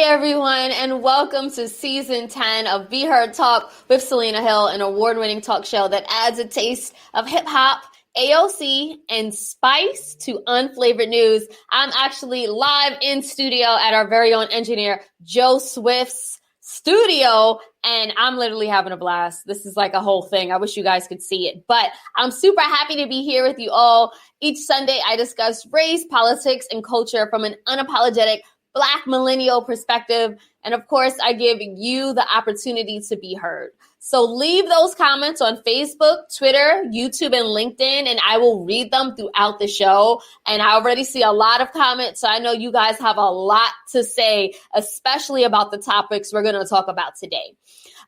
Hey everyone, and welcome to season 10 of Be Heard Talk with Selena Hill, an award-winning talk show that adds a taste of hip-hop, AOC, and spice to unflavored news. I'm actually live in studio at our very own engineer, Joe Swift's studio, and I'm literally having a blast. This is like a whole thing. I wish you guys could see it, but I'm super happy to be here with you all. Each Sunday, I discuss race, politics, and culture from an unapologetic Black millennial perspective. And of course, I give you the opportunity to be heard. So leave those comments on Facebook, Twitter, YouTube, and LinkedIn, and I will read them throughout the show. And I already see a lot of comments, so I know you guys have a lot to say, especially about the topics we're going to talk about today.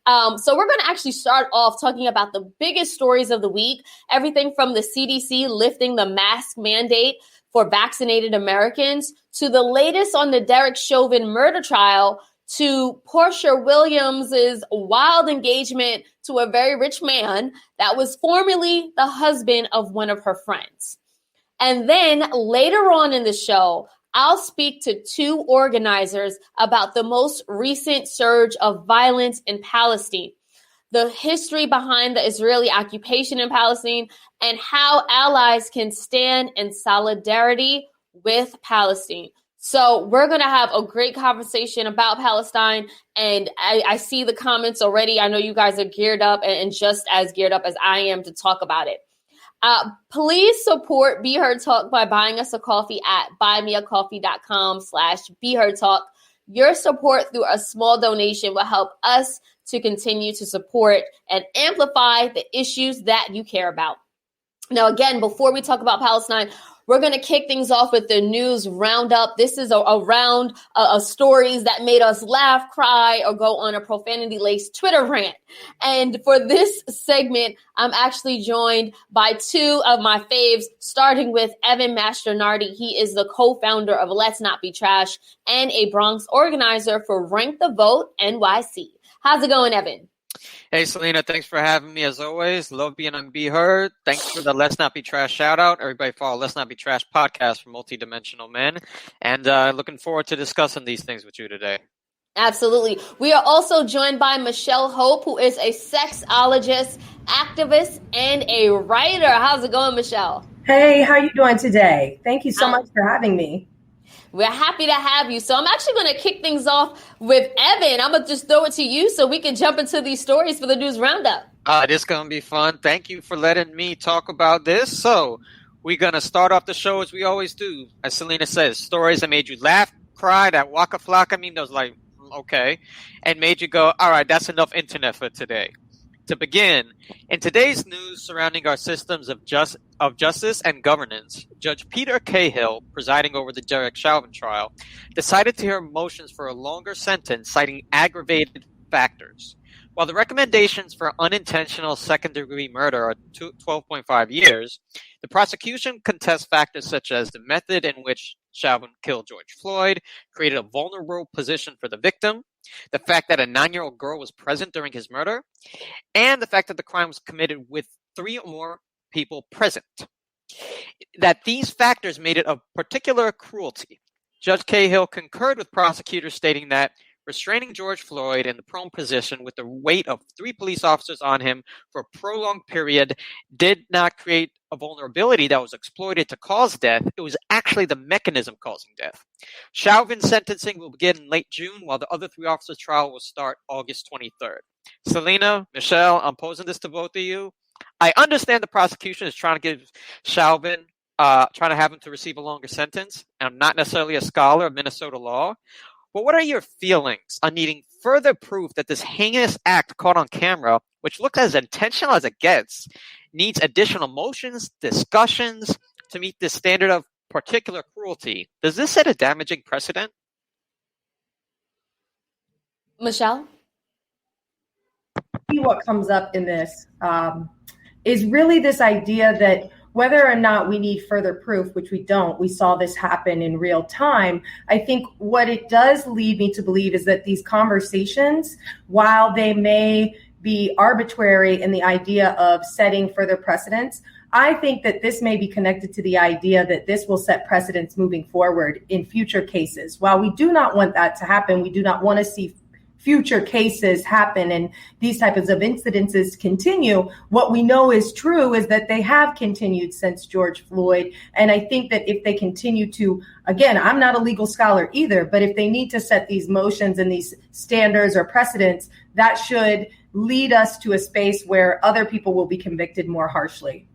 So we're going to actually start off talking about the biggest stories of the week, everything from the CDC lifting the mask mandate for vaccinated Americans, to the latest on the Derek Chauvin murder trial, to Portia Williams's wild engagement to a very rich man that was formerly the husband of one of her friends. And then later on in the show, I'll speak to two organizers about the most recent surge of violence in Palestine, the history behind the Israeli occupation in Palestine, and how allies can stand in solidarity with Palestine. So we're going to have a great conversation about Palestine, and I see the comments already. I know you guys are geared up and just as geared up as I am to talk about it. Please support Be Heard Talk by buying us a coffee at buymeacoffee.com/BeHeardTalk. Your support through a small donation will help us to continue to support and amplify the issues that you care about. Now, again, before we talk about Palestine, we're going to kick things off with the news roundup. This is a round of stories that made us laugh, cry, or go on a profanity-laced Twitter rant. And for this segment, I'm actually joined by two of my faves, starting with Evan Mastronardi. He is the co-founder of Let's Not Be Trash and a Bronx organizer for Rank the Vote NYC. How's it going, Evan? Hey, Selena, thanks for having me as always. Love being on Be Heard. Thanks for the Let's Not Be Trash shout out. Everybody follow Let's Not Be Trash podcast for multidimensional men. And looking forward to discussing these things with you today. Absolutely. We are also joined by Michelle Hope, who is a sexologist, activist, and a writer. How's it going, Michelle? Hey, how you doing today? Thank you so much for having me. We're happy to have you. So I'm actually going to kick things off with Evan. I'm going to just throw it to you so we can jump into these stories for the news roundup. This is going to be fun. Thank you for letting me talk about this. So we're going to start off the show as we always do. As Selena says, stories that made you laugh, cry, that waka flocka meme that was like, okay, and made you go, all right, that's enough internet for today. To begin, in today's news surrounding our systems of justice and governance, Judge Peter Cahill, presiding over the Derek Chauvin trial, decided to hear motions for a longer sentence, citing aggravated factors. While the recommendations for unintentional second-degree murder are 12.5 years, the prosecution contests factors such as the method in which Chauvin killed George Floyd, created a vulnerable position for the victim, the fact that a 9-year-old girl was present during his murder, and the fact that the crime was committed with 3 or more people present. That these factors made it of particular cruelty. Judge Cahill concurred with prosecutors stating that restraining George Floyd in the prone position with the weight of 3 police officers on him for a prolonged period did not create a vulnerability that was exploited to cause death. It was actually the mechanism causing death. Chauvin's sentencing will begin in late June, while the other 3 officers' trial will start August 23rd. Selena, Michelle, I'm posing this to both of you. I understand the prosecution is trying to give Chauvin, trying to have him to receive a longer sentence. And I'm not necessarily a scholar of Minnesota law. But what are your feelings on needing further proof that this heinous act caught on camera, which looks as intentional as it gets, needs additional motions, discussions to meet this standard of particular cruelty? Does this set a damaging precedent? Michelle? What comes up in this is really this idea that whether or not we need further proof, which we don't, we saw this happen in real time. I think what it does lead me to believe is that these conversations, while they may be arbitrary in the idea of setting further precedents, I think that this may be connected to the idea that this will set precedents moving forward in future cases. While we do not want that to happen, we do not want to see future cases happen and these types of incidences continue. What we know is true is that they have continued since George Floyd. And I think that if they continue to, again, I'm not a legal scholar either, but if they need to set these motions and these standards or precedents, that should lead us to a space where other people will be convicted more harshly.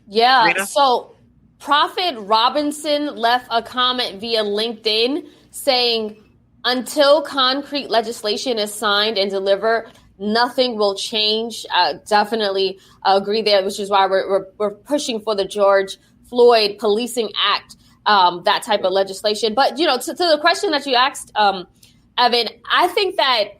Yeah. Rena? So Prophet Robinson left a comment via LinkedIn saying, until concrete legislation is signed and delivered, nothing will change. Definitely agree there, which is why we're pushing for the George Floyd Policing Act, that type of legislation. But, to the question that you asked, Evan, I think that,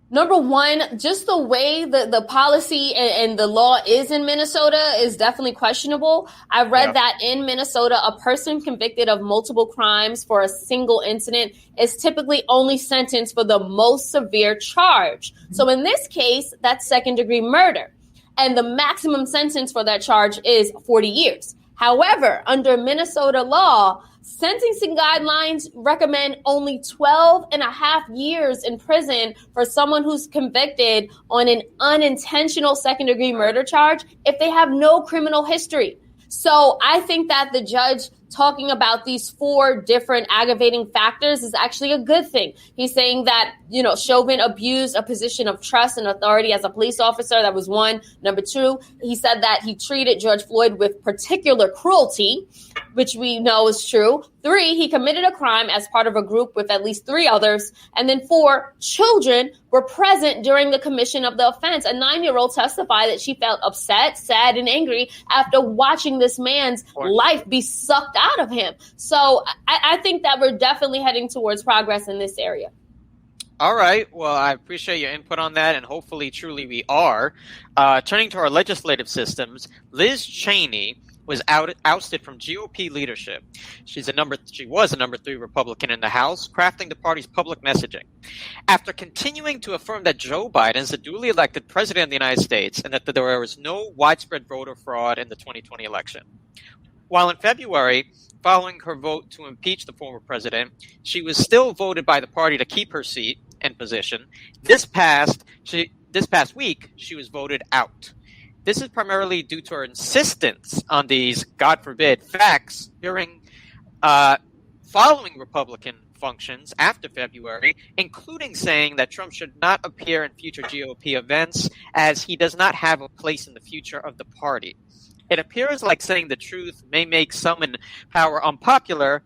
number one, just the way the policy and the law is in Minnesota is definitely questionable. I read that in Minnesota, a person convicted of multiple crimes for a single incident is typically only sentenced for the most severe charge. So in this case, that's second-degree murder. And the maximum sentence for that charge is 40 years. However, under Minnesota law, sentencing guidelines recommend only 12 and a half years in prison for someone who's convicted on an unintentional second-degree murder charge if they have no criminal history. So I think that the judge talking about these 4 different aggravating factors is actually a good thing. He's saying that, Chauvin abused a position of trust and authority as a police officer. That was 1. Number 2, he said that he treated George Floyd with particular cruelty, which we know is true. 3, he committed a crime as part of a group with at least 3 others. And then 4, children were present during the commission of the offense. A 9-year-old testified that she felt upset, sad, and angry after watching this man's life be sucked out of him. So I think that we're definitely heading towards progress in this area. All right. Well, I appreciate your input on that, and hopefully, truly, we are. Turning to our legislative systems, Liz Cheney was ousted from GOP leadership. She was a number 3 Republican in the House, crafting the party's public messaging. After continuing to affirm that Joe Biden is the duly elected president of the United States and that there was no widespread voter fraud in the 2020 election. While in February, following her vote to impeach the former president, she was still voted by the party to keep her seat and position. This past week, she was voted out. This is primarily due to her insistence on these, God forbid, facts following Republican functions after February, including saying that Trump should not appear in future GOP events as he does not have a place in the future of the party. It appears like saying the truth may make some in power unpopular,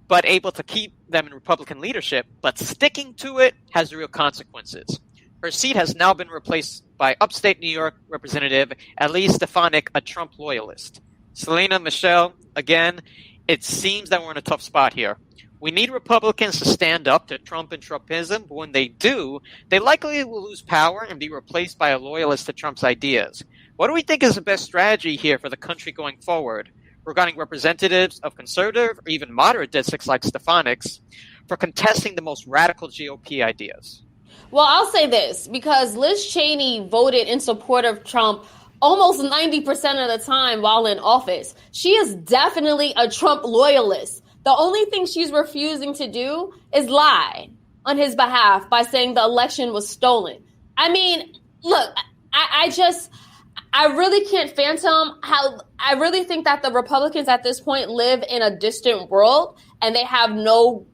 but able to keep them in Republican leadership, but sticking to it has real consequences. Her seat has now been replaced by upstate New York Representative Elise Stefanik, a Trump loyalist. Selena, Michelle, again, it seems that we're in a tough spot here. We need Republicans to stand up to Trump and Trumpism, but when they do, they likely will lose power and be replaced by a loyalist to Trump's ideas. What do we think is the best strategy here for the country going forward, regarding representatives of conservative or even moderate districts like Stefanik's for contesting the most radical GOP ideas? Well, I'll say this, because Liz Cheney voted in support of Trump almost 90% of the time while in office. She is definitely a Trump loyalist. The only thing she's refusing to do is lie on his behalf by saying the election was stolen. I mean, look, I really can't fathom how I really think that the Republicans at this point live in a distant world and they have no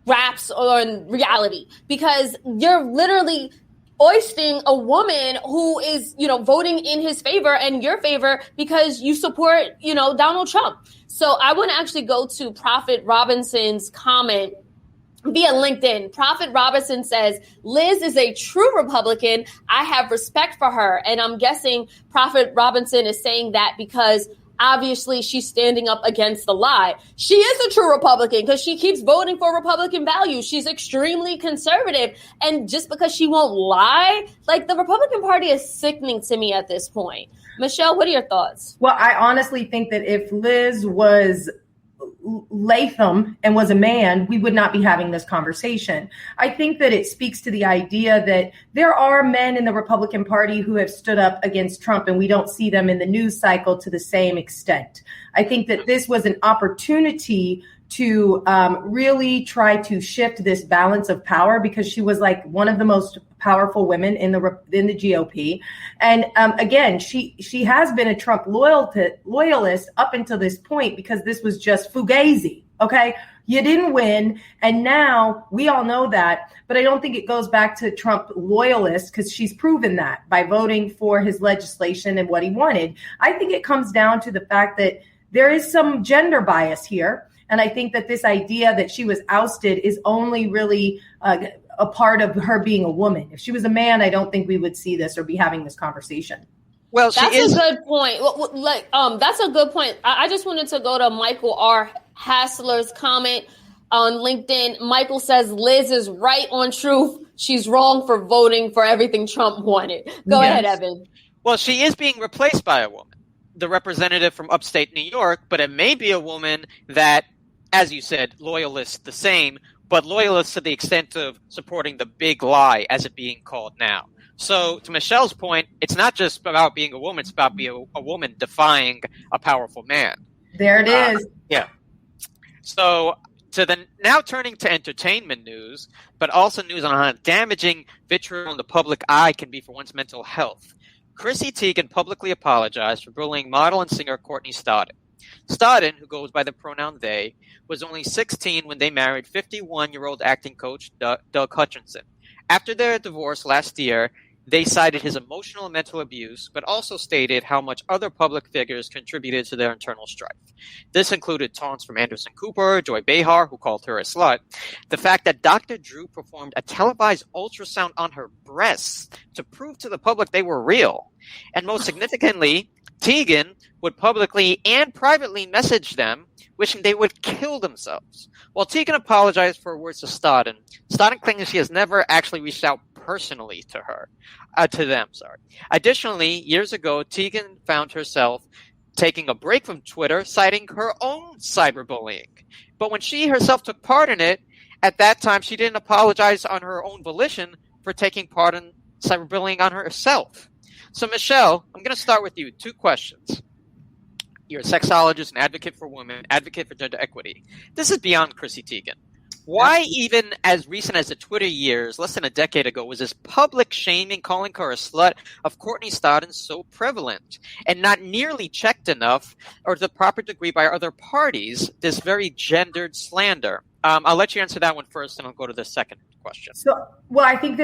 grasp on reality, because you're literally oisting a woman who is, voting in his favor and your favor because you support, Donald Trump. So I want to actually go to Prophet Robinson's comment via LinkedIn. Prophet Robinson says, Liz is a true Republican. I have respect for her. And I'm guessing Prophet Robinson is saying that because obviously she's standing up against the lie. She is a true Republican because she keeps voting for Republican values. She's extremely conservative. And just because she won't lie, the Republican Party is sickening to me at this point. Michelle, what are your thoughts? Well, I honestly think that if Liz was Latham and was a man, we would not be having this conversation. I think that it speaks to the idea that there are men in the Republican Party who have stood up against Trump, and we don't see them in the news cycle to the same extent. I think that this was an opportunity to really try to shift this balance of power, because she was like one of the most powerful women in the GOP. And again, she has been a Trump loyalist up until this point, because this was just fugazi. Okay, you didn't win, and now we all know that. But I don't think it goes back to Trump loyalists, because she's proven that by voting for his legislation and what he wanted. I think it comes down to the fact that there is some gender bias here. And I think that this idea that she was ousted is only really a part of her being a woman. If she was a man, I don't think we would see this or be having this conversation. Well, that's a good point. That's a good point. I just wanted to go to Michael R. Hassler's comment on LinkedIn. Michael says Liz is right on truth. She's wrong for voting for everything Trump wanted. Go ahead, Evan. Well, she is being replaced by a woman, the representative from upstate New York, but it may be a woman that, as you said, loyalists the same, but loyalists to the extent of supporting the big lie, as it being called now. So to Michelle's point, it's not just about being a woman, it's about being a woman defying a powerful man. There it is. Yeah. So now turning to entertainment news, but also news on how damaging vitriol in the public eye can be for one's mental health. Chrissy Teigan publicly apologized for bullying model and singer Courtney Stodden. Stodden, who goes by the pronoun they, was only 16 when they married 51-year-old acting coach Doug Hutchinson. After their divorce last year, they cited his emotional and mental abuse, but also stated how much other public figures contributed to their internal strife. This included taunts from Anderson Cooper, Joy Behar, who called her a slut, the fact that Dr. Drew performed a televised ultrasound on her breasts to prove to the public they were real, and most significantly, Teigan would publicly and privately message them, wishing they would kill themselves. While Teigan apologized for her words to Stodden claims she has never actually reached out personally to them. Additionally, years ago, Teigan found herself taking a break from Twitter, citing her own cyberbullying. But when she herself took part in it, at that time, she didn't apologize on her own volition for taking part in cyberbullying on herself. So, Michelle, I'm going to start with you. 2 questions. You're a sexologist, an advocate for women, advocate for gender equity. This is beyond Chrissy Teigan. Why, even as recent as the Twitter years, less than a decade ago, was this public shaming, calling her a slut of Courtney Stodden so prevalent and not nearly checked enough or to the proper degree by other parties, this very gendered slander? I'll let you answer that one first, and I'll go to the second question. I think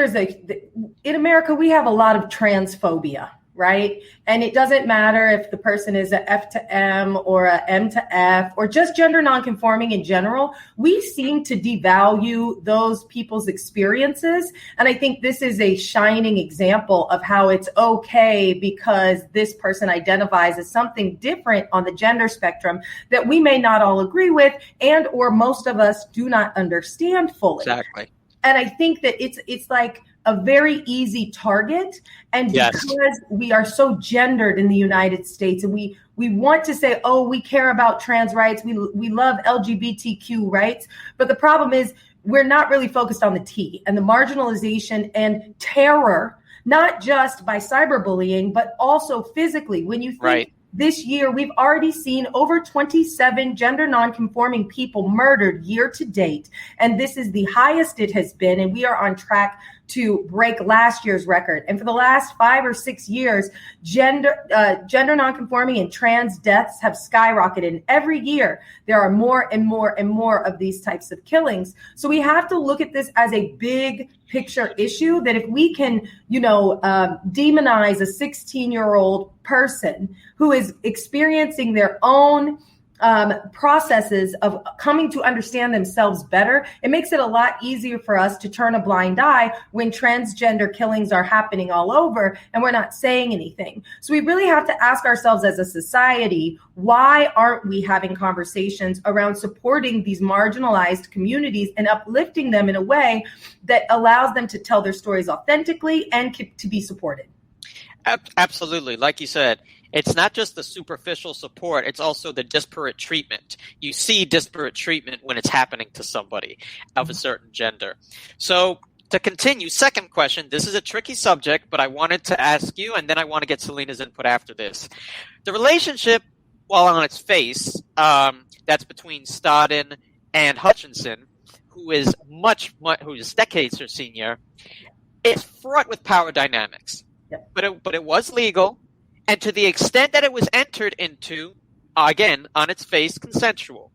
in America, we have a lot of transphobia, right? And it doesn't matter if the person is a F to M or a M to F or just gender nonconforming in general. We seem to devalue those people's experiences. And I think this is a shining example of how it's okay because this person identifies as something different on the gender spectrum that we may not all agree with and or most of us do not understand fully. Exactly. And I think that it's like a very easy target. And because we are so gendered in the United States and we want to say, oh, we care about trans rights. We love LGBTQ rights. But the problem is we're not really focused on the T and the marginalization and terror, not just by cyberbullying, but also physically. When you think this year, we've already seen over 27 gender nonconforming people murdered year to date. And this is the highest it has been. And we are on track to break last year's record. And for the last 5 or 6 years, gender nonconforming and trans deaths have skyrocketed. And every year, there are more and more and more of these types of killings. So we have to look at this as a big picture issue that if we can, demonize a 16-year-old person who is experiencing their own processes of coming to understand themselves better, it makes it a lot easier for us to turn a blind eye when transgender killings are happening all over and we're not saying anything. So we really have to ask ourselves as a society, why aren't we having conversations around supporting these marginalized communities and uplifting them in a way that allows them to tell their stories authentically and to be supported? Absolutely. Like you said, it's not just the superficial support, it's also the disparate treatment. You see disparate treatment when it's happening to somebody of a certain gender. So to continue, second question, this is a tricky subject, but I wanted to ask you, and then I want to get Selena's input after this. The relationship, while on its face, that's between Stodden and Hutchinson, who is decades her senior, it's fraught with power dynamics. But it was legal, and to the extent that it was entered into, again, on its face, consensual.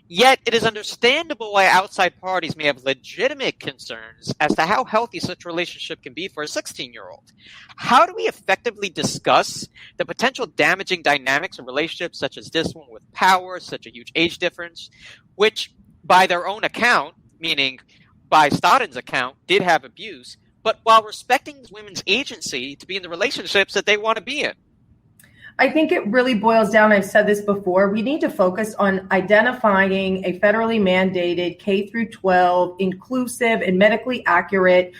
Yet it is understandable why outside parties may have legitimate concerns as to how healthy such a relationship can be for a 16-year-old. How do we effectively discuss the potential damaging dynamics of relationships such as this one with power, such a huge age difference, which by their own account, meaning by Stodden's account, did have abuse, but while respecting women's agency to be in the relationships that they want to be in? I think it really boils down, I've said this before, we need to focus on identifying a federally mandated K through 12 inclusive and medically accurate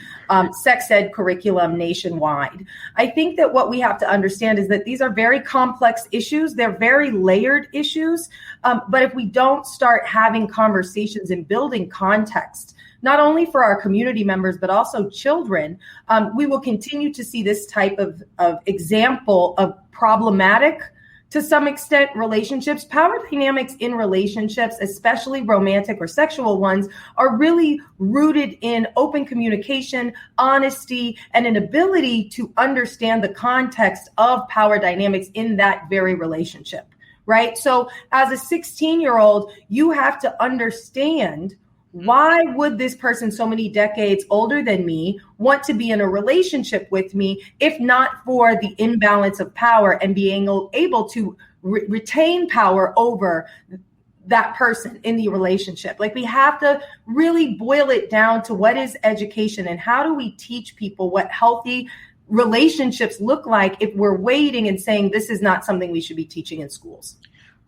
sex ed curriculum nationwide. I think that what we have to understand is that these are very complex issues. They're very layered issues. But if we don't start having conversations and building context, not only for our community members, but also children, we will continue to see this type of example of problematic, to some extent, relationships. Power dynamics in relationships, especially romantic or sexual ones, are really rooted in open communication, honesty, and an ability to understand the context of power dynamics in that very relationship, right? So as a 16-year-old, you have to understand, why would this person so many decades older than me want to be in a relationship with me if not for the imbalance of power and being able to retain power over that person in the relationship? Like, we have to really boil it down to what is education and how do we teach people what healthy relationships look like if we're waiting and saying this is not something we should be teaching in schools.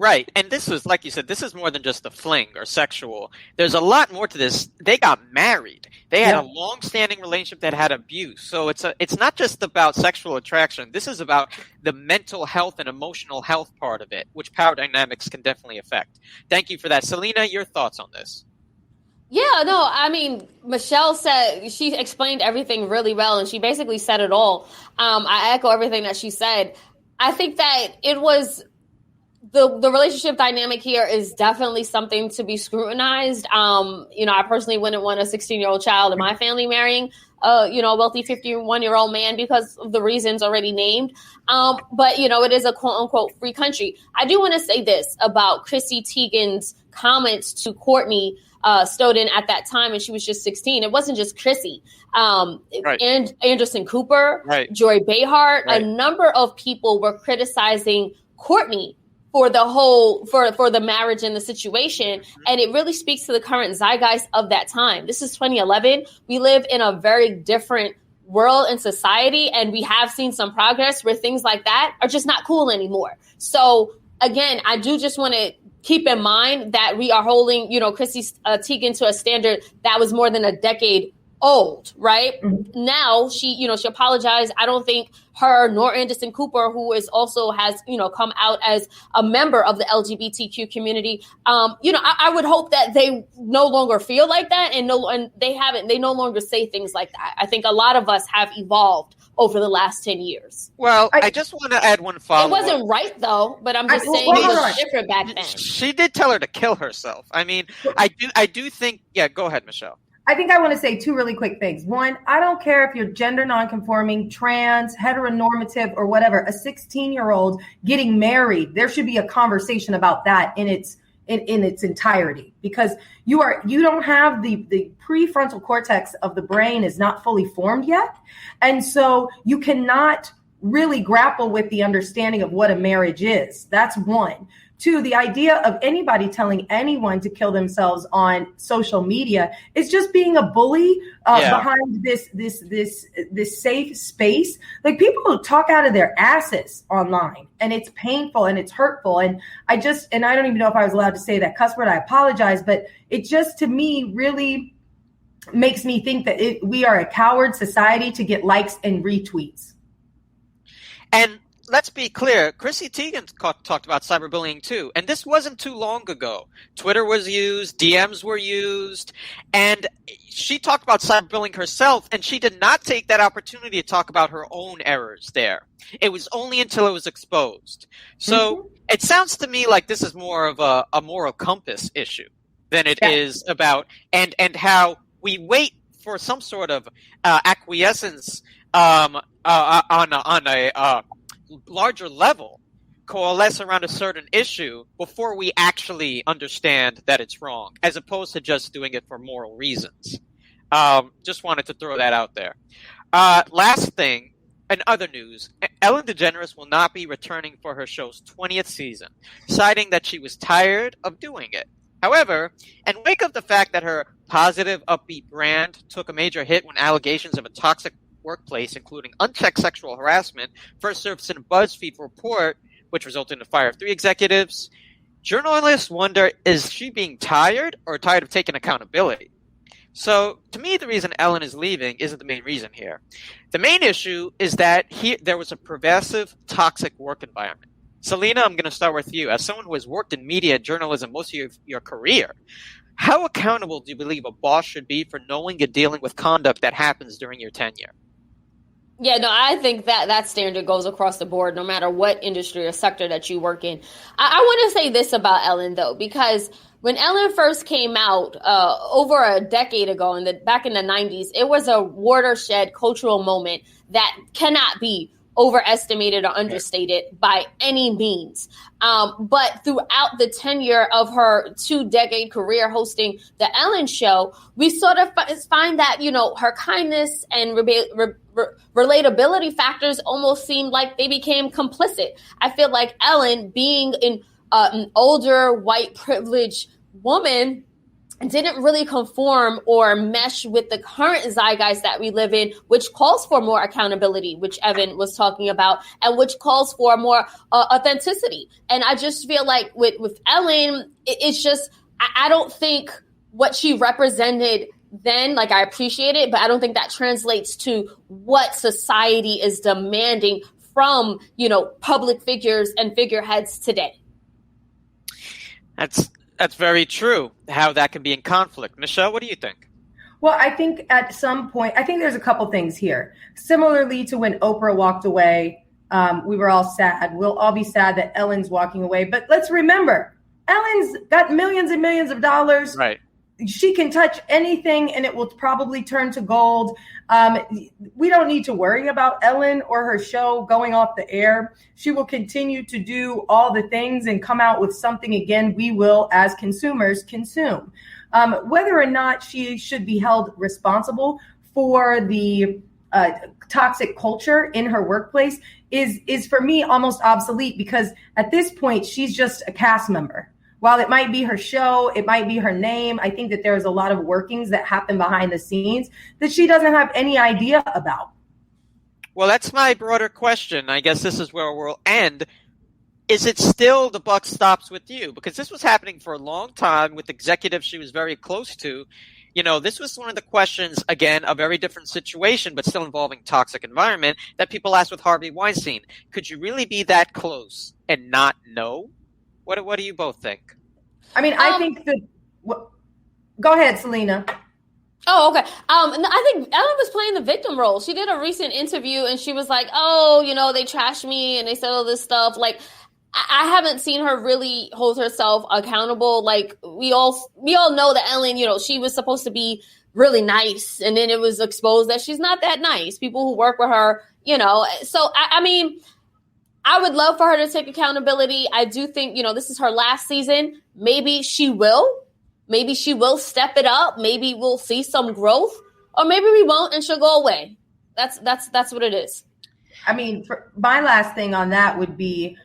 Right. And this was, like you said, this is more than just a fling or sexual. There's a lot more to this. They got married. They had a long-standing relationship that had abuse. So it's not just about sexual attraction. This is about the mental health and emotional health part of it, which power dynamics can definitely affect. Thank you for that. Selena, your thoughts on this? Yeah, no, I mean, Michelle said, she explained everything really well, and she basically said it all. I echo everything that she said. I think that it was... The relationship dynamic here is definitely something to be scrutinized. I personally wouldn't want a 16-year-old child in my family marrying a wealthy 51-year-old man because of the reasons already named. But it is a quote unquote free country. I do want to say this about Chrissy Teigan's comments to Courtney Stodden at that time, and she was just 16. It wasn't just Chrissy. Right. And Anderson Cooper, right. Joy Behar, right. A number of people were criticizing Courtney for the whole, for the marriage and the situation. And it really speaks to the current zeitgeist of that time. This is 2011. We live in a very different world and society, and we have seen some progress where things like that are just not cool anymore. So again, I do just want to keep in mind that we are holding, Chrissy Teigan to a standard that was more than a decade old, right? Mm-hmm. Now she apologized. I don't think her nor Anderson Cooper, who is also has, come out as a member of the LGBTQ community. I would hope that they no longer feel like that and they no longer say things like that. I think a lot of us have evolved over the last 10 years. Well, I just want to add one follow-up. It wasn't right though, but I'm just saying it was different back then. She did tell her to kill herself. I mean, I do think, go ahead, Michelle. I think I want to say two really quick things. One, I don't care if you're gender nonconforming, trans, heteronormative, or whatever, a 16-year-old getting married, there should be a conversation about that in its entirety, because you don't have the prefrontal cortex of the brain is not fully formed yet. And so you cannot really grapple with the understanding of what a marriage is. That's one. Two, the idea of anybody telling anyone to kill themselves on social media is just being a bully behind this safe space. Like, people talk out of their asses online, and it's painful and it's hurtful. And I don't even know if I was allowed to say that cuss word. I apologize, but it just, to me, really makes me think that we are a coward society to get likes and retweets. And let's be clear, Chrissy Teigan talked about cyberbullying too, and this wasn't too long ago. Twitter was used, DMs were used, and she talked about cyberbullying herself, and she did not take that opportunity to talk about her own errors there. It was only until it was exposed. So it sounds to me like this is more of a moral compass issue than it is about, and how we wait for some sort of acquiescence on a larger level, coalesce around a certain issue before we actually understand that it's wrong, as opposed to just doing it for moral reasons. Just wanted to throw that out there. Last thing, in other news, Ellen DeGeneres will not be returning for her show's 20th season, citing that she was tired of doing it. However, in wake of the fact that her positive, upbeat brand took a major hit when allegations of a toxic workplace, including unchecked sexual harassment, first surfaced in a BuzzFeed report, which resulted in the fire of 3 executives, journalists wonder, is she being tired or tired of taking accountability? So, to me, the reason Ellen is leaving isn't the main reason here. The main issue is that there was a pervasive, toxic work environment. Selena, I'm going to start with you. As someone who has worked in media and journalism most of your career, how accountable do you believe a boss should be for knowing and dealing with conduct that happens during your tenure? Yeah, no, I think that standard goes across the board, no matter what industry or sector that you work in. I want to say this about Ellen, though, because when Ellen first came out over a decade ago, back in the 90s, it was a watershed cultural moment that cannot be overestimated or understated by any means. But throughout the tenure of her 2-decade career hosting the Ellen Show, we sort of find that, her kindness and relatability factors almost seemed like they became complicit. I feel like Ellen, being an older, white, privileged woman, didn't really conform or mesh with the current zeitgeist that we live in, which calls for more accountability, which Evan was talking about, and which calls for more authenticity. And I just feel like with Ellen, it's just, I don't think what she represented then, like, I appreciate it, but I don't think that translates to what society is demanding from, public figures and figureheads today. That's very true, how that can be in conflict. Michelle, what do you think? Well, I think at some point, there's a couple things here. Similarly to when Oprah walked away, we were all sad. We'll all be sad that Ellen's walking away. But let's remember, Ellen's got millions and millions of dollars. Right. She can touch anything and it will probably turn to gold. We don't need to worry about Ellen or her show going off the air. She will continue to do all the things and come out with something again we will, as consumers, consume. Whether or not she should be held responsible for the toxic culture in her workplace is for me almost obsolete, because at this point she's just a cast member. While it might be her show, it might be her name, I think that there's a lot of workings that happen behind the scenes that she doesn't have any idea about. Well, that's my broader question. I guess this is where we'll end. Is it still the buck stops with you? Because this was happening for a long time with executives she was very close to. This was one of the questions, again, a very different situation, but still involving toxic environment, that people asked with Harvey Weinstein. Could you really be that close and not know? What do you both think? I mean, I think that. Go ahead, Selena. Oh, okay. I think Ellen was playing the victim role. She did a recent interview and she was like, "Oh, they trashed me and they said all this stuff." Like, I haven't seen her really hold herself accountable. Like, we all know that Ellen, she was supposed to be really nice, and then it was exposed that she's not that nice. People who work with her, So I mean, I would love for her to take accountability. I do think, this is her last season. Maybe she will. Maybe she will step it up. Maybe we'll see some growth, or maybe we won't and she'll go away. That's what it is. I mean, my last thing on that would be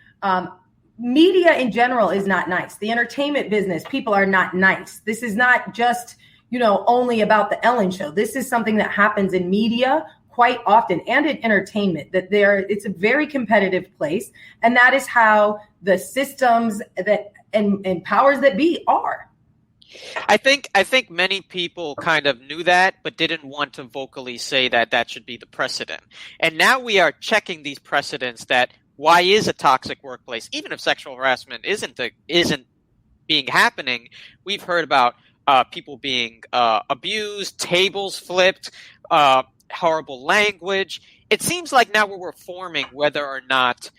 media in general is not nice. The entertainment business, people are not nice. This is not just, only about the Ellen Show. This is something that happens in media quite often, and in entertainment, that it's a very competitive place. And that is how the systems and powers that be are. I think many people kind of knew that, but didn't want to vocally say that that should be the precedent. And now we are checking these precedents that why is a toxic workplace, even if sexual harassment isn't being happening. We've heard about people being abused, tables flipped, horrible language. It seems like now we're reforming whether or not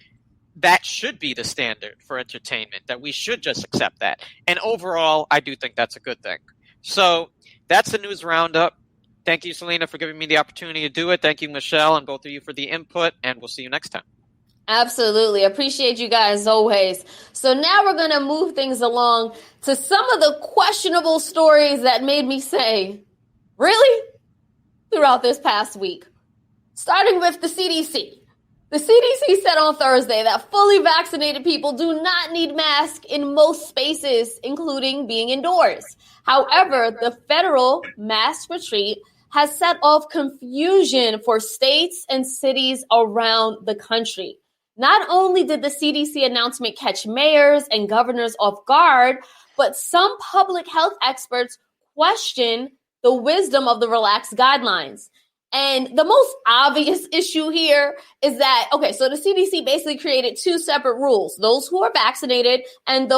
that should be the standard for entertainment, that we should just accept that. And overall, I do think that's a good thing. So that's the news roundup. Thank you, Selena, for giving me the opportunity to do it. Thank you, Michelle, and both of you for the input, and we'll see you next time. Absolutely. Appreciate you guys always. So now we're going to move things along to some of the questionable stories that made me say, really? Throughout this past week. Starting with the CDC. The CDC said on Thursday that fully vaccinated people do not need masks in most spaces, including being indoors. However, the federal mask retreat has set off confusion for states and cities around the country. Not only did the CDC announcement catch mayors and governors off guard, but some public health experts question the wisdom of the relaxed guidelines. And the most obvious issue here is that, okay, so the CDC basically created two separate rules, those who are vaccinated and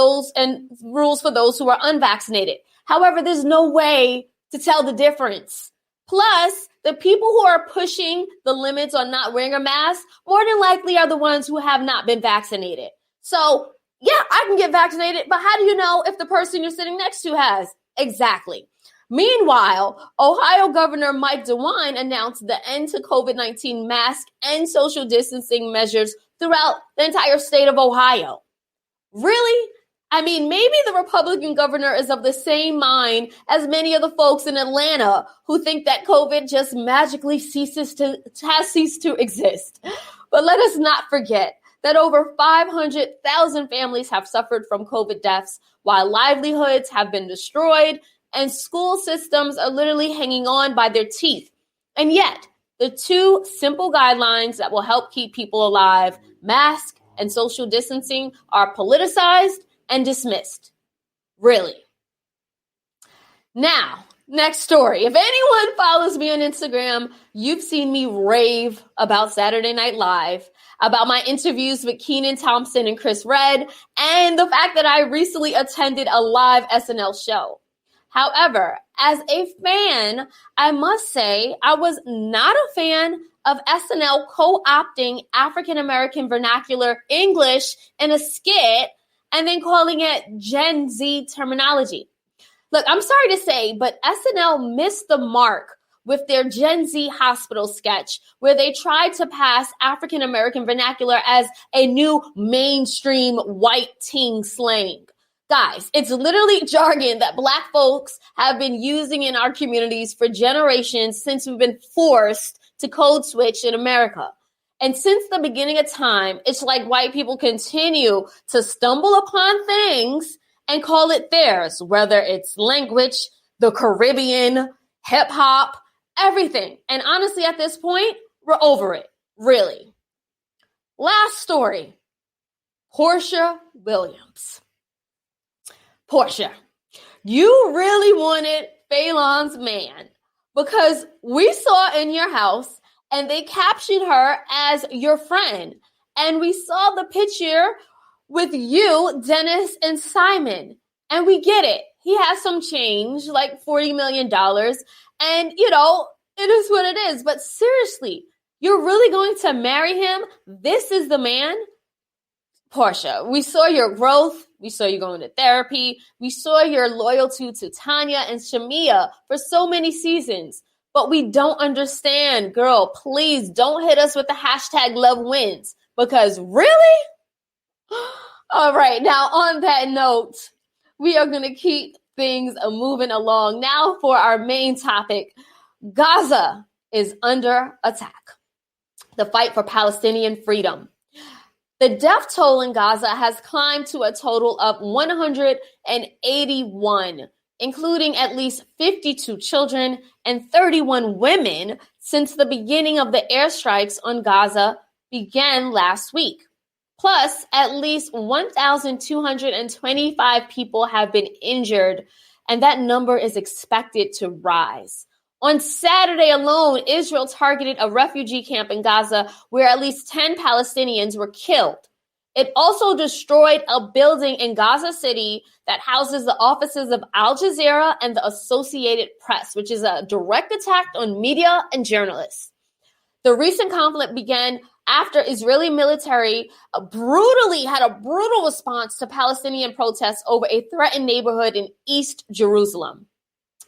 rules for those who are unvaccinated. However, there's no way to tell the difference. Plus, the people who are pushing the limits on not wearing a mask more than likely are the ones who have not been vaccinated. So, yeah, I can get vaccinated, but how do you know if the person you're sitting next to has? Exactly. Meanwhile, Ohio Governor Mike DeWine announced the end to COVID-19 mask and social distancing measures throughout the entire state of Ohio. Really? I mean, maybe the Republican governor is of the same mind as many of the folks in Atlanta who think that COVID just magically has ceased to exist. But let us not forget that over 500,000 families have suffered from COVID deaths, while livelihoods have been destroyed and school systems are literally hanging on by their teeth. And yet, the two simple guidelines that will help keep people alive, mask and social distancing, are politicized and dismissed. Really. Now, next story. If anyone follows me on Instagram, you've seen me rave about Saturday Night Live, about my interviews with Kenan Thompson and Chris Redd, and the fact that I recently attended a live SNL show. However, as a fan, I must say I was not a fan of SNL co-opting African-American vernacular English in a skit and then calling it Gen Z terminology. Look, I'm sorry to say, but SNL missed the mark with their Gen Z hospital sketch, where they tried to pass African-American vernacular as a new mainstream white teen slang. Guys, it's literally jargon that Black folks have been using in our communities for generations since we've been forced to code switch in America. And since the beginning of time, it's like white people continue to stumble upon things and call it theirs, whether it's language, the Caribbean, hip hop, everything. And honestly, at this point, we're over it, really. Last story, Portia Williams. Portia, you really wanted Phelan's man because we saw in your house and they captioned her as your friend. And we saw the picture with you, Dennis, and Simon. And we get it. He has some change, like $40 million. And, you know, it is what it is. But seriously, you're really going to marry him? This is the man? Portia, we saw your growth. We saw you going to therapy. We saw your loyalty to Tanya and Shamia for so many seasons. But we don't understand, girl. Please don't hit us with the hashtag love wins. Because really? All right. Now, on that note, we are going to keep things moving along. Now for our main topic. Gaza is under attack. The fight for Palestinian freedom. The death toll in Gaza has climbed to a total of 181, including at least 52 children and 31 women since the beginning of the airstrikes on Gaza began last week. Plus, at least 1,225 people have been injured and that number is expected to rise. On Saturday alone, Israel targeted a refugee camp in Gaza where at least 10 Palestinians were killed. It also destroyed a building in Gaza City that houses the offices of Al Jazeera and the Associated Press, which is a direct attack on media and journalists. The recent conflict began after Israeli military had a brutal response to Palestinian protests over a threatened neighborhood in East Jerusalem.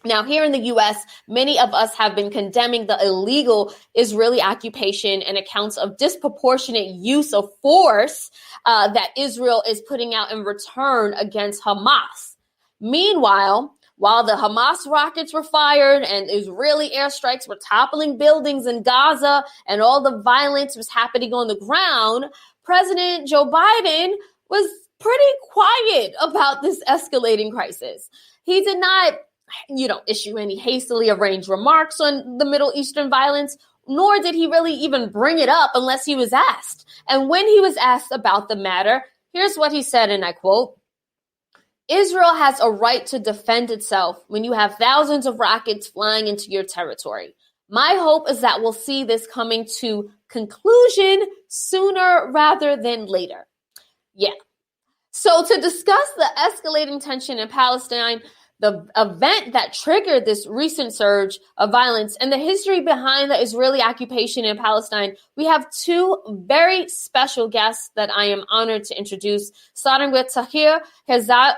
Now, here in the U.S., many of us have been condemning the illegal Israeli occupation and accounts of disproportionate use of force that Israel is putting out in return against Hamas. Meanwhile, while the Hamas rockets were fired and Israeli airstrikes were toppling buildings in Gaza and all the violence was happening on the ground, President Joe Biden was pretty quiet about this escalating crisis. He did not issue any hastily arranged remarks on the Middle Eastern violence, nor did he really even bring it up unless he was asked. And when he was asked about the matter, here's what he said, and I quote, "Israel has a right to defend itself when you have thousands of rockets flying into your territory. My hope is that we'll see this coming to conclusion sooner rather than later." Yeah. So to discuss the escalating tension in Palestine, the event that triggered this recent surge of violence, and the history behind the Israeli occupation in Palestine, we have two very special guests that I am honored to introduce, starting with Tahir Herzala,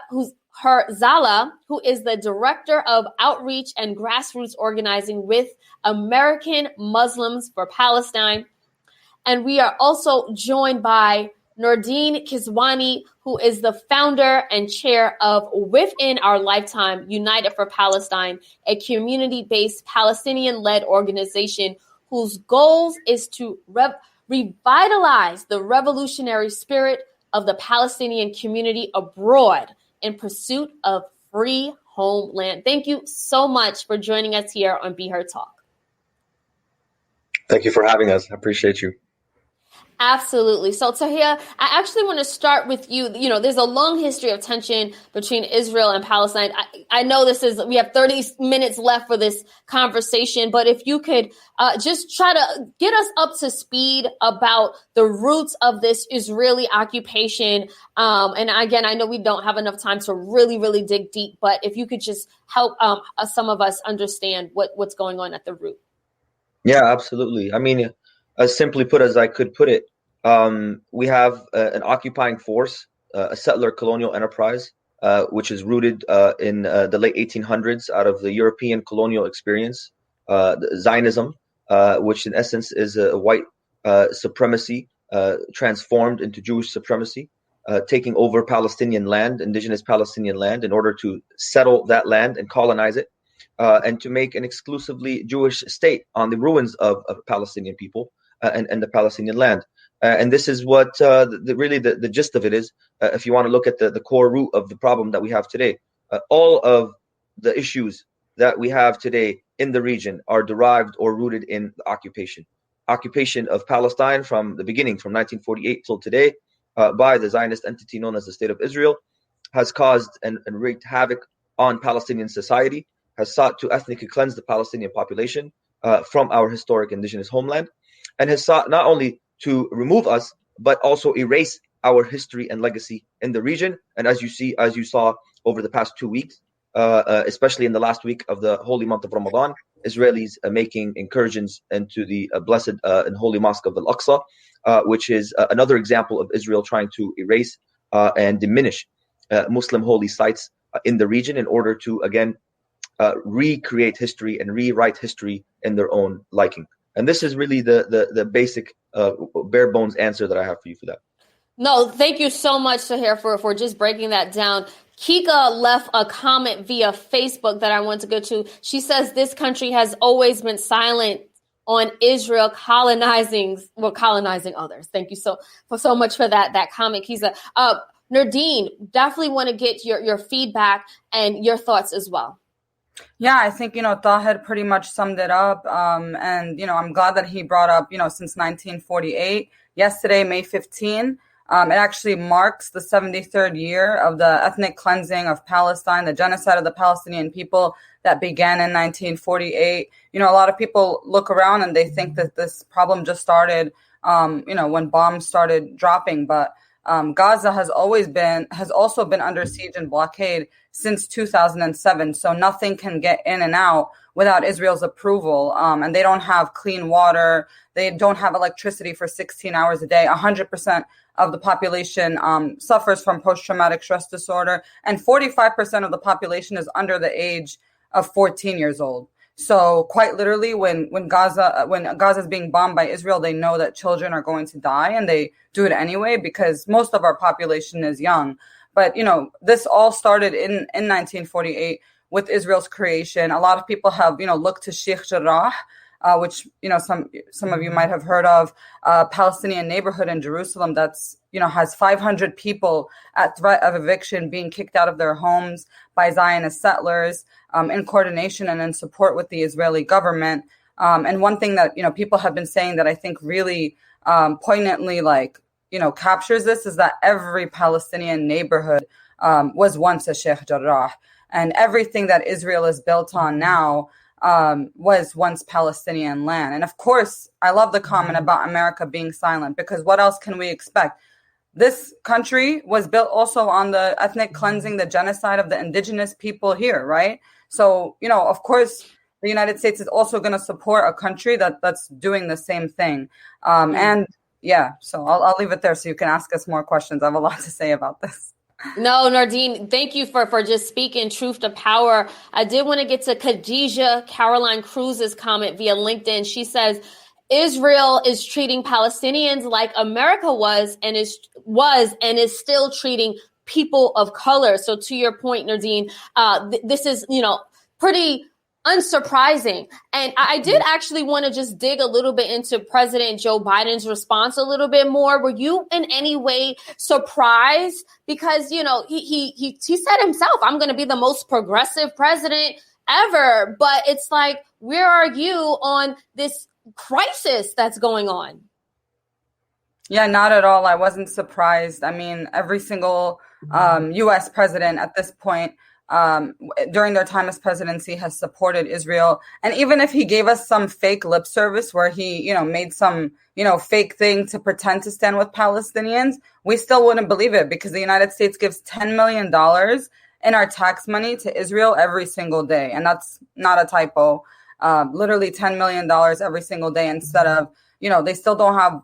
who is the Director of Outreach and Grassroots Organizing with American Muslims for Palestine. And we are also joined by Nourdin Kiswani, who is the founder and chair of Within Our Lifetime, United for Palestine, a community-based Palestinian-led organization whose goals is to revitalize the revolutionary spirit of the Palestinian community abroad in pursuit of free homeland. Thank you so much for joining us here on Be Heard Talk. Thank you for having us. I appreciate you. Absolutely. So Tahir, I actually want to start with you. There's a long history of tension between Israel and Palestine. I know we have 30 minutes left for this conversation, but if you could just try to get us up to speed about the roots of this Israeli occupation. And again, I know we don't have enough time to really, really dig deep, but if you could just help some of us understand what's going on at the root. Yeah, absolutely. I mean, as simply put as I could put it, we have an occupying force, a settler colonial enterprise, which is rooted in the late 1800s out of the European colonial experience, Zionism, which in essence is a white supremacy transformed into Jewish supremacy, taking over Palestinian land, indigenous Palestinian land, in order to settle that land and colonize it, and to make an exclusively Jewish state on the ruins of Palestinian people and the Palestinian land. And this is what the gist of it is. If you want to look at the core root of the problem that we have today, all of the issues that we have today in the region are derived or rooted in the occupation of Palestine from the beginning, from 1948 till today, by the Zionist entity known as the State of Israel, has caused and wreaked havoc on Palestinian society, has sought to ethnically cleanse the Palestinian population from our historic indigenous homeland, and has sought not only to remove us, but also erase our history and legacy in the region. And as you saw over the past 2 weeks, especially in the last week of the holy month of Ramadan, Israelis are making incursions into the blessed and holy mosque of Al-Aqsa, which is another example of Israel trying to erase and diminish Muslim holy sites in the region in order to, again, recreate history and rewrite history in their own liking. And this is really the basic bare bones answer that I have for you for that. No, thank you so much, Tahir, for just breaking that down. Kika left a comment via Facebook that I want to go to. She says this country has always been silent on Israel colonizing others. Thank you so much for that comment, Kika. Nourdin, definitely want to get your feedback and your thoughts as well. Yeah, I think, Tahir pretty much summed it up. And, I'm glad that he brought up, since 1948, yesterday, May 15, It actually marks the 73rd year of the ethnic cleansing of Palestine, the genocide of the Palestinian people that began in 1948. A lot of people look around and they think that this problem just started, when bombs started dropping. But Gaza has also been under siege and blockade since 2007. So nothing can get in and out without Israel's approval. And they don't have clean water. They don't have electricity for 16 hours a day. 100% of the population suffers from post-traumatic stress disorder. And 45% of the population is under the age of 14 years old. So quite literally, when Gaza is being bombed by Israel, they know that children are going to die, and they do it anyway because most of our population is young. But this all started in 1948 with Israel's creation. A lot of people have looked to Sheikh Jarrah, which some of you might have heard of, a Palestinian neighborhood in Jerusalem that's has 500 people at threat of eviction being kicked out of their homes by Zionist settlers, in coordination and in support with the Israeli government. And one thing that people have been saying that I think really poignantly captures this is that every Palestinian neighborhood was once a Sheikh Jarrah, and everything that Israel is built on now was once Palestinian land. And of course, I love the comment about America being silent, because what else can we expect? This country was built also on the ethnic cleansing, the genocide of the indigenous people here, right? So, of course, the United States is also going to support a country that's doing the same thing. And yeah, so I'll leave it there so you can ask us more questions. I have a lot to say about this. No, Nardine, thank you for just speaking truth to power. I did want to get to Khadija Caroline Cruz's comment via LinkedIn. She says, Israel is treating Palestinians like America was and is still treating people of color. So to your point, Nardine, this is, pretty unsurprising. And I did actually want to just dig a little bit into President Joe Biden's response a little bit more. Were you in any way surprised? Because, he said himself, I'm going to be the most progressive president ever. But it's like, where are you on this crisis that's going on? Yeah, not at all. I wasn't surprised. I mean, every single U.S. president at this point during their time as presidency has supported Israel. And even if he gave us some fake lip service where he, made some, fake thing to pretend to stand with Palestinians, we still wouldn't believe it, because the United States gives $10 million in our tax money to Israel every single day. And that's not a typo. Literally $10 million every single day, instead of, they still don't have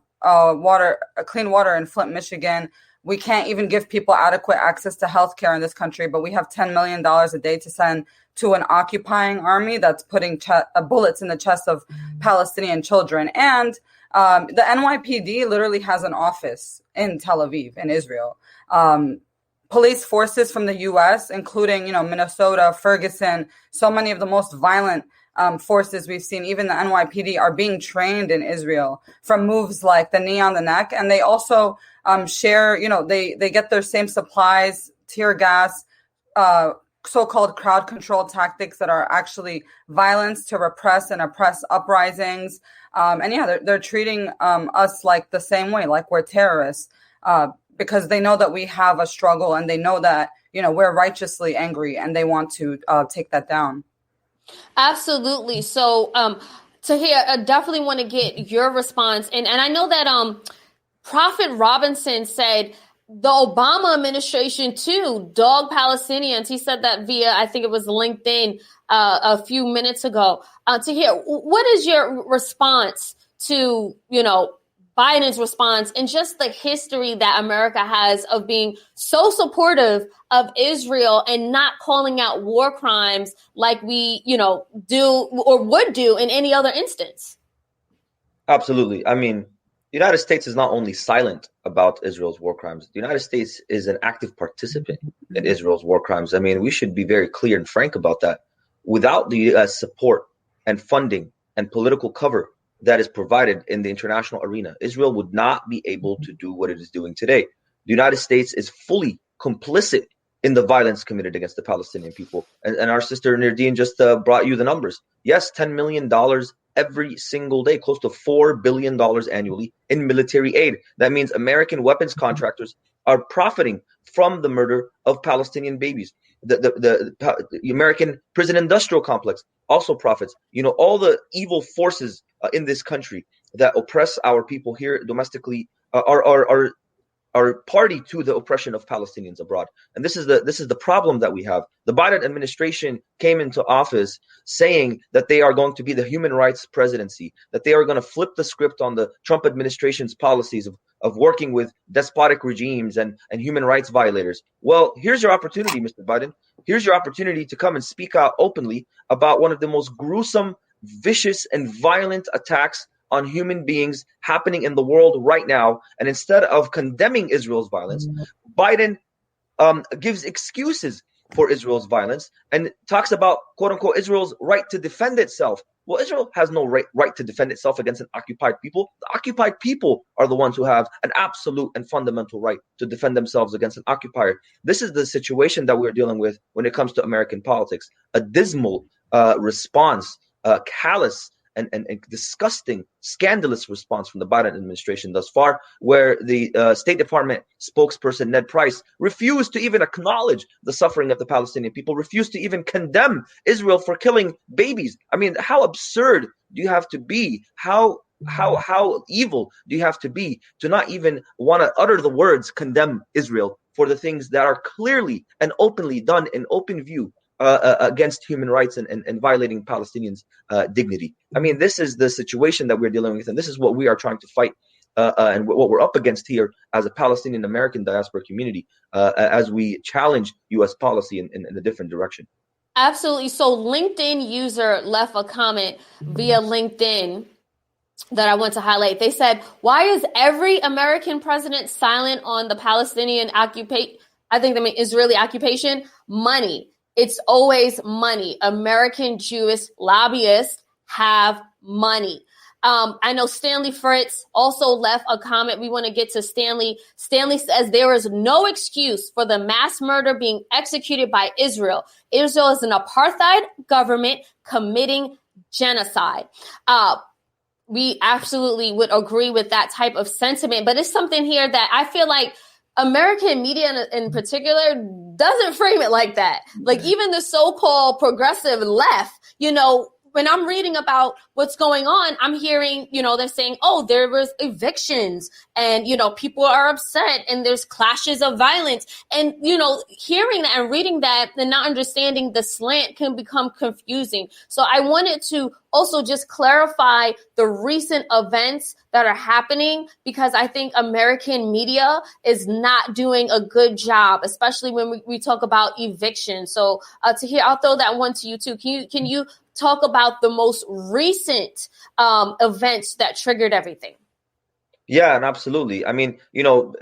clean water in Flint, Michigan. We can't even give people adequate access to healthcare in this country, but we have $10 million a day to send to an occupying army that's putting bullets in the chest of Palestinian children. And the NYPD literally has an office in Tel Aviv, in Israel. Police forces from the U.S., including, Minnesota, Ferguson, so many of the most violent forces we've seen, even the NYPD, are being trained in Israel from moves like the knee on the neck. And they also share, they get their same supplies, tear gas, so-called crowd control tactics that are actually violence to repress and oppress uprisings. And yeah, they're treating us like the same way, like we're terrorists, because they know that we have a struggle, and they know that, we're righteously angry, and they want to take that down. Absolutely. So, Tahir, I definitely want to get your response. And I know that Prophet Robinson said the Obama administration too dog Palestinians. He said that via, I think it was LinkedIn a few minutes ago. Tahir, what is your response to, Biden's response and just the history that America has of being so supportive of Israel and not calling out war crimes like we, do or would do in any other instance? Absolutely. I mean, the United States is not only silent about Israel's war crimes. The United States is an active participant in Israel's war crimes. I mean, we should be very clear and frank about that. Without the U.S. support and funding and political cover that is provided in the international arena, Israel would not be able to do what it is doing today. The United States is fully complicit in the violence committed against the Palestinian people. And our sister Nardine just brought you the numbers. Yes, $10 million every single day, close to $4 billion annually in military aid. That means American weapons contractors are profiting from the murder of Palestinian babies. The American prison industrial complex also profits. All the evil forces in this country that oppress our people here domestically are party to the oppression of Palestinians abroad. And this is the problem that we have. The Biden administration came into office saying that they are going to be the human rights presidency, that they are going to flip the script on the Trump administration's policies of working with despotic regimes and human rights violators. Well, here's your opportunity, Mr. Biden. Here's your opportunity to come and speak out openly about one of the most gruesome, vicious, and violent attacks on human beings happening in the world right now. And instead of condemning Israel's violence, Biden gives excuses for Israel's violence and talks about, quote unquote, Israel's right to defend itself. Well, Israel has no right to defend itself against an occupied people. The occupied people are the ones who have an absolute and fundamental right to defend themselves against an occupier. This is the situation that we're dealing with when it comes to American politics. A dismal response, callous, and disgusting, scandalous response from the Biden administration thus far, where the State Department spokesperson Ned Price refused to even acknowledge the suffering of the Palestinian people, refused to even condemn Israel for killing babies. I mean, how absurd do you have to be? How evil do you have to be to not even want to utter the words condemn Israel for the things that are clearly and openly done in open view against human rights and violating Palestinians' dignity? I mean, this is the situation that we're dealing with, and this is what we are trying to fight, and what we're up against here as a Palestinian American diaspora community, as we challenge U.S. policy in a different direction. Absolutely. So LinkedIn user left a comment via LinkedIn that I want to highlight. They said, why is every American president silent on the Palestinian occupation? I think they mean Israeli occupation. Money. It's always money. American Jewish lobbyists have money. I know Stanley Fritz also left a comment. We want to get to Stanley. Stanley says there is no excuse for the mass murder being executed by Israel. Israel is an apartheid government committing genocide. We absolutely would agree with that type of sentiment, but it's something here that I feel like American media in particular doesn't frame it like that. Like even the so-called progressive left, when I'm reading about what's going on, I'm hearing, they're saying, oh, there was evictions and, people are upset and there's clashes of violence. And, hearing that and reading that and not understanding the slant can become confusing. So I wanted to also just clarify the recent events that are happening, because I think American media is not doing a good job, especially when we talk about eviction. So Tahir, I'll throw that one to you too. Can you talk about the most recent events that triggered everything? Yeah, and absolutely. I mean,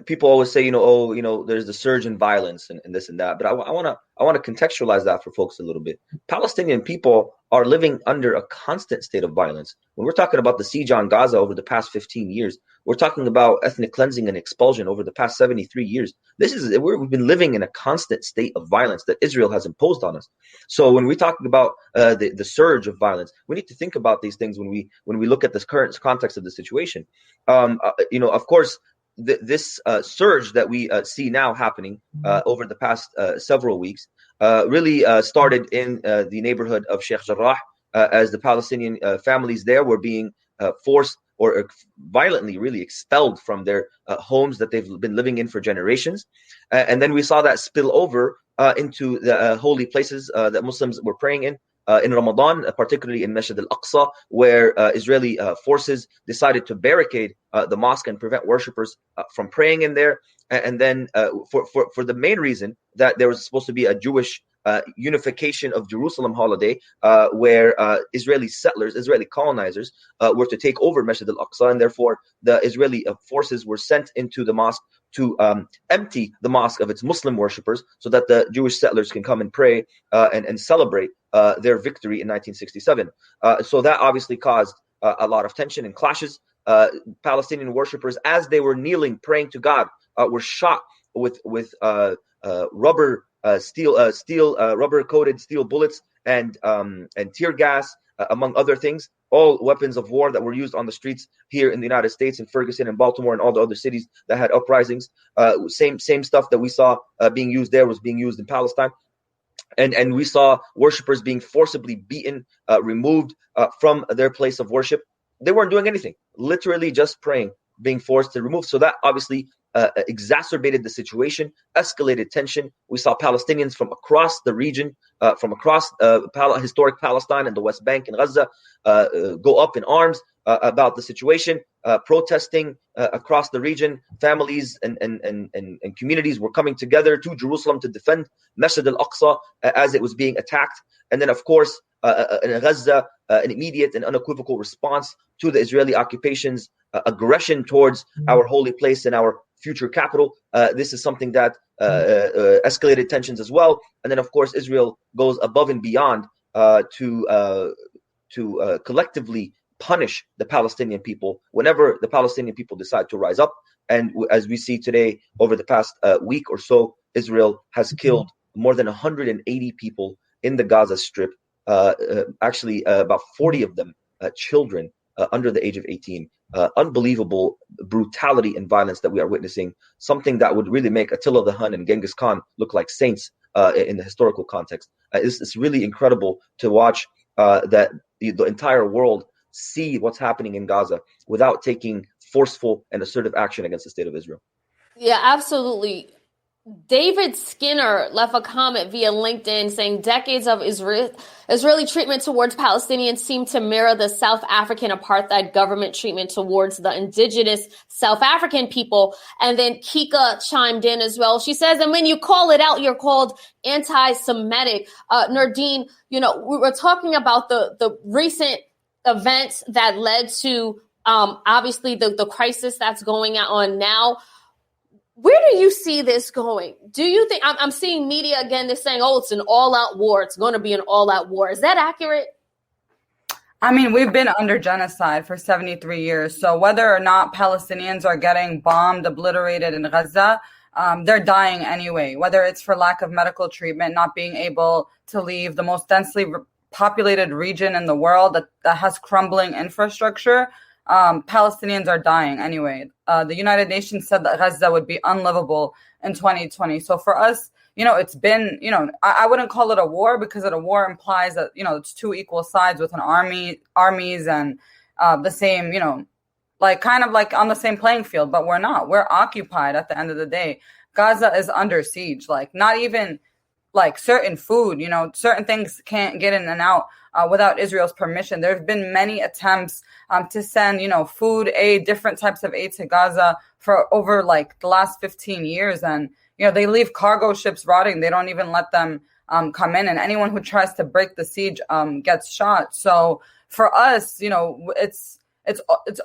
people always say, there's the surge in violence and this and that. But I want to contextualize that for folks a little bit. Palestinian people are living under a constant state of violence. When we're talking about the siege on Gaza over the past 15 years, we're talking about ethnic cleansing and expulsion over the past 73 years. We've been living in a constant state of violence that Israel has imposed on us. So when we talk about the surge of violence, we need to think about these things when we look at this current context of the situation. Of course, this surge that we see now happening over the past several weeks really started in the neighborhood of Sheikh Jarrah, as the Palestinian families there were being forced or violently really expelled from their homes that they've been living in for generations. And then we saw that spill over into the holy places that Muslims were praying in Ramadan, particularly in Masjid al-Aqsa, where Israeli forces decided to barricade the mosque and prevent worshippers from praying in there. And then for the main reason that there was supposed to be a Jewish unification of Jerusalem holiday, where Israeli settlers, Israeli colonizers were to take over Masjid al-Aqsa, and therefore the Israeli forces were sent into the mosque to empty the mosque of its Muslim worshippers so that the Jewish settlers can come and pray and celebrate their victory in 1967. So that obviously caused a lot of tension and clashes. Palestinian worshippers, as they were kneeling, praying to God, were shot with rubber coated steel bullets and tear gas, among other things. all weapons of war that were used on the streets here in the United States, in Ferguson and Baltimore and all the other cities that had uprisings. Same stuff that we saw being used there was being used in Palestine. And we saw worshipers being forcibly beaten, removed from their place of worship. They weren't doing anything, literally just praying, being forced to remove. So that obviously exacerbated the situation, escalated tension. We saw Palestinians from across the region, from across historic Palestine and the West Bank and Gaza, go up in arms about the situation, protesting across the region. Families and communities were coming together to Jerusalem to defend Masjid al-Aqsa as it was being attacked. And then, of course, in Gaza, an immediate and unequivocal response to the Israeli occupation's aggression towards our holy place and our future capital. This is something that escalated tensions as well. And then, of course, Israel goes above and beyond to collectively punish the Palestinian people whenever the Palestinian people decide to rise up. And as we see today, over the past week or so, Israel has killed more than 180 people in the Gaza Strip. Actually, about 40 of them children under the age of 18. Unbelievable brutality and violence that we are witnessing, something that would really make Attila the Hun and Genghis Khan look like saints in the historical context. It's really incredible to watch that the entire world see what's happening in Gaza without taking forceful and assertive action against the state of Israel. Yeah, absolutely. David Skinner left a comment via LinkedIn saying decades of Israeli treatment towards Palestinians seem to mirror the South African apartheid government treatment towards the indigenous South African people. And then Kika chimed in as well. She says, and when you call it out, you're called anti-Semitic. Nardine, we were talking about the recent events that led to obviously the crisis that's going on now. Where do you see this going? Do you think I'm seeing media again? They're saying, "Oh, it's an all-out war. It's going to be an all-out war." Is that accurate? I mean, we've been under genocide for 73 years. So whether or not Palestinians are getting bombed, obliterated in Gaza, they're dying anyway. Whether it's for lack of medical treatment, not being able to leave the most densely populated region in the world that has crumbling infrastructure. Palestinians are dying anyway. The United Nations said that Gaza would be unlivable in 2020. So for us, it's been, I wouldn't call it a war because a war implies that, it's two equal sides with armies and the same, kind of like on the same playing field, but we're not. We're occupied at the end of the day. Gaza is under siege, not even like certain food, certain things can't get in and out without Israel's permission. There have been many attempts to send, food aid, different types of aid to Gaza for over the last 15 years. And, they leave cargo ships rotting. They don't even let them come in. And anyone who tries to break the siege gets shot. So for us, it's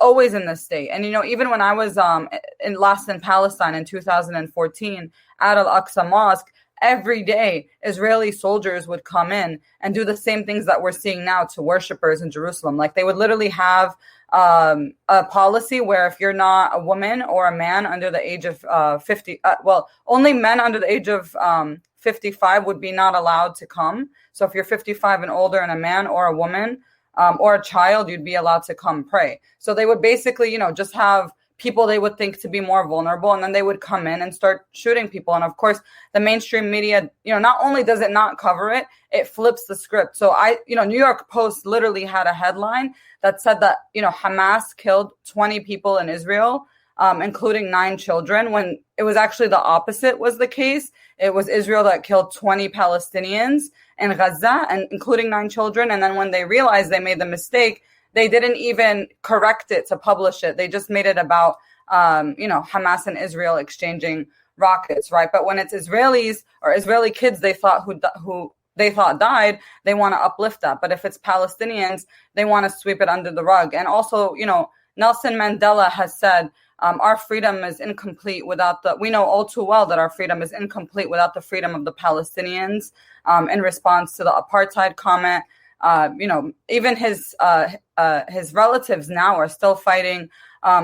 always in this state. And, even when I was in Palestine in 2014 at Al-Aqsa Mosque, every day, Israeli soldiers would come in and do the same things that we're seeing now to worshipers in Jerusalem. They would literally have a policy where if you're not a woman or a man under the age of 50, only men under the age of 55 would be not allowed to come. So if you're 55 and older and a man or a woman or a child, you'd be allowed to come pray. So they would basically, just have people they would think to be more vulnerable, and then they would come in and start shooting people. And of course, the mainstream media, not only does it not cover it, it flips the script. So New York Post literally had a headline that said that, Hamas killed 20 people in Israel, including 9 children, when it was actually the opposite was the case. It was Israel that killed 20 Palestinians in Gaza, and including 9 children. And then when they realized they made the mistake, they didn't even correct it to publish it. They just made it about, Hamas and Israel exchanging rockets, right? But when it's Israelis or Israeli kids they thought who they thought died, they want to uplift that. But if it's Palestinians, they want to sweep it under the rug. And also, Nelson Mandela has said, our freedom is incomplete without we know all too well that our freedom is incomplete without the freedom of the Palestinians. In response to the apartheid comment, even his relatives now are still fighting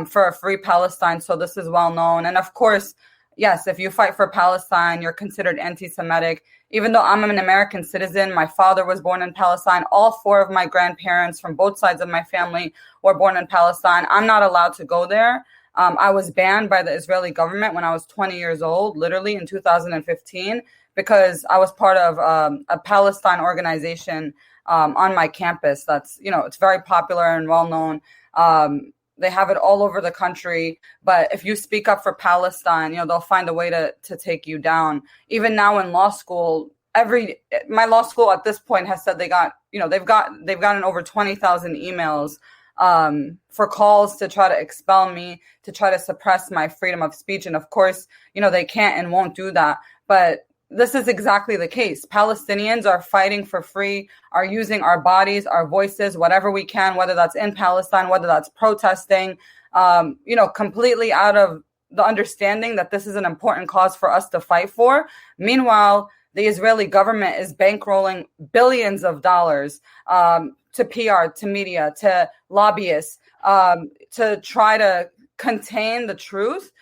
for a free Palestine. So this is well known. And of course, yes, if you fight for Palestine, you're considered anti-Semitic. Even though I'm an American citizen, my father was born in Palestine. All 4 of my grandparents from both sides of my family were born in Palestine. I'm not allowed to go there. I was banned by the Israeli government when I was 20 years old, literally in 2015, because I was part of a Palestine organization on my campus. That's, it's very popular and well known. They have it all over the country. But if you speak up for Palestine, they'll find a way to take you down. Even now in law school, my law school at this point has said they've gotten over 20,000 emails for calls to try to expel me, to try to suppress my freedom of speech. And of course, they can't and won't do that. But this is exactly the case. Palestinians are fighting for free, are using our bodies, our voices, whatever we can, whether that's in Palestine, whether that's protesting, completely out of the understanding that this is an important cause for us to fight for. Meanwhile, the Israeli government is bankrolling billions of dollars to PR, to media, to lobbyists, to try to contain the truth.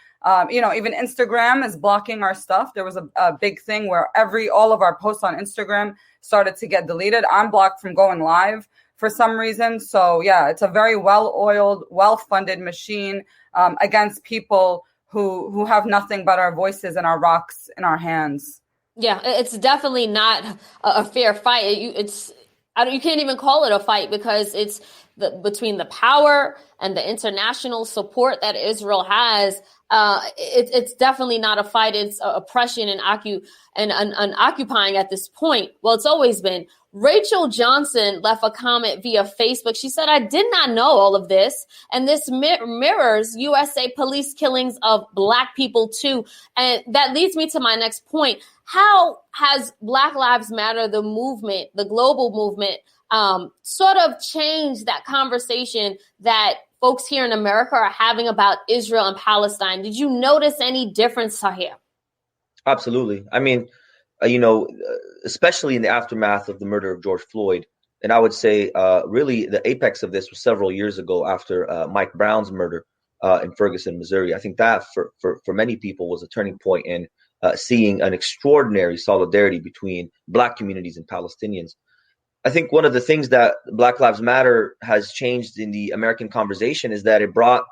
Even Instagram is blocking our stuff. There was a big thing where all of our posts on Instagram started to get deleted. I'm blocked from going live for some reason. So yeah, it's a very well-oiled, well-funded machine against people who have nothing but our voices and our rocks in our hands. Yeah, it's definitely not a fair fight. You can't even call it a fight because it's between the power and the international support that Israel has. It's definitely not a fight. It's oppression and occupying at this point. Well, it's always been. Rachel Johnson left a comment via Facebook. She said, "I did not know all of this. And this mirrors USA police killings of Black people too." And that leads me to my next point. How has Black Lives Matter, the movement, the global movement, sort of changed that conversation that folks here in America are having about Israel and Palestine? Did you notice any difference here? Absolutely. I mean, especially in the aftermath of the murder of George Floyd, and I would say really the apex of this was several years ago after Mike Brown's murder in Ferguson, Missouri. I think that for many people was a turning point in seeing an extraordinary solidarity between Black communities and Palestinians. I think one of the things that Black Lives Matter has changed in the American conversation is that it brought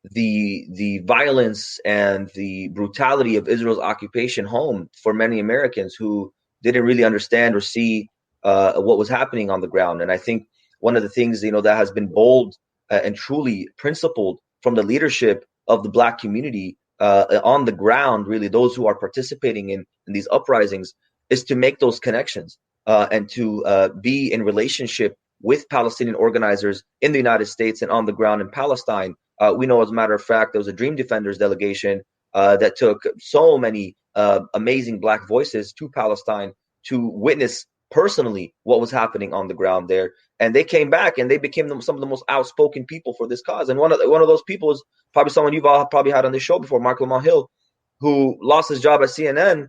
the violence and the brutality of Israel's occupation home for many Americans who didn't really understand or see what was happening on the ground. And I think one of the things, that has been bold and truly principled from the leadership of the Black community on the ground, really those who are participating in these uprisings, is to make those connections. And to be in relationship with Palestinian organizers in the United States and on the ground in Palestine. We know, as a matter of fact, there was a Dream Defenders delegation that took so many amazing Black voices to Palestine to witness personally what was happening on the ground there. And they came back and they became some of the most outspoken people for this cause. And one of those people is probably someone you've all probably had on this show before, Mark Lamont Hill, who lost his job at CNN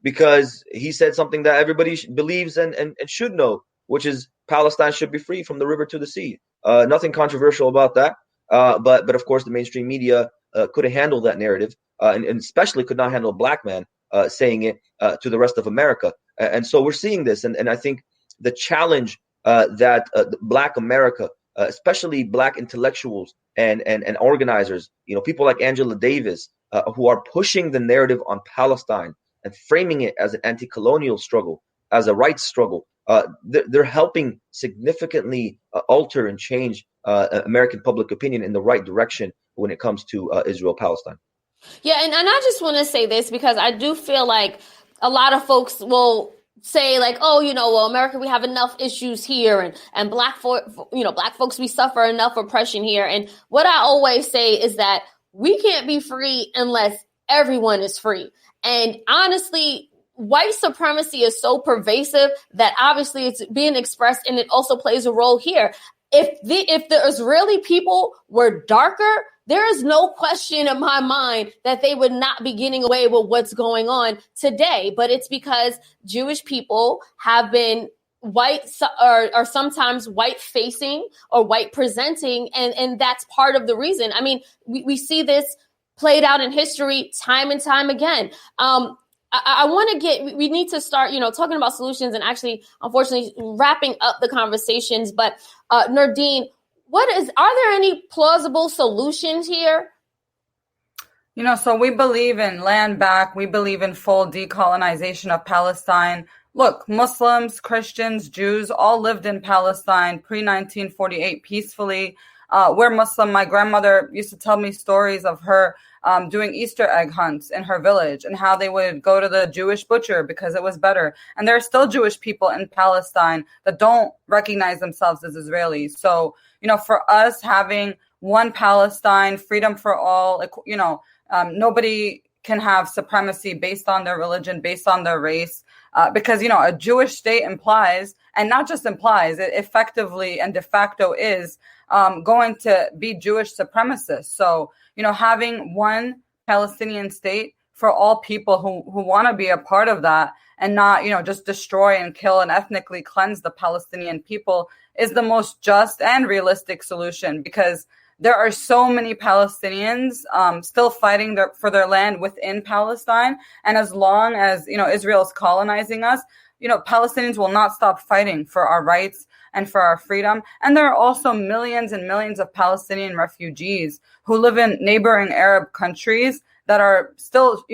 because he said something that everybody believes and should know, which is Palestine should be free from the river to the sea. Nothing controversial about that. But of course, the mainstream media couldn't handle that narrative, and especially could not handle a Black man saying it to the rest of America. And so we're seeing this. And I think the challenge that Black America, especially Black intellectuals and organizers, people like Angela Davis, who are pushing the narrative on Palestine and framing it as an anti-colonial struggle, as a rights struggle, they're helping significantly alter and change American public opinion in the right direction when it comes to Israel-Palestine. Yeah, and I just want to say this because I do feel like a lot of folks will say like, oh, well, America, we have enough issues here, and Black folks, we suffer enough oppression here. And what I always say is that we can't be free unless everyone is free. And honestly, white supremacy is so pervasive that obviously it's being expressed, and it also plays a role here. If the Israeli people were darker, there is no question in my mind that they would not be getting away with what's going on today. But it's because Jewish people have been white or sometimes white facing or white presenting. And that's part of the reason. I mean, we see this played out in history time and time again. I want to we need to start, talking about solutions and actually, unfortunately, wrapping up the conversations. But Nardine, are there any plausible solutions here? So we believe in land back. We believe in full decolonization of Palestine. Look, Muslims, Christians, Jews all lived in Palestine pre-1948 peacefully. We're Muslim. My grandmother used to tell me stories of her doing Easter egg hunts in her village and how they would go to the Jewish butcher because it was better. And there are still Jewish people in Palestine that don't recognize themselves as Israelis. So, for us having one Palestine, freedom for all, nobody can have supremacy based on their religion, based on their race, because, a Jewish state implies, and not just implies, it effectively and de facto is going to be Jewish supremacists. So, having one Palestinian state for all people who want to be a part of that and not, just destroy and kill and ethnically cleanse the Palestinian people is the most just and realistic solution, because there are so many Palestinians still fighting for their land within Palestine. And as long as, Israel is colonizing us, Palestinians will not stop fighting for our rights and for our freedom. And there are also millions and millions of Palestinian refugees who live in neighboring Arab countries that are still,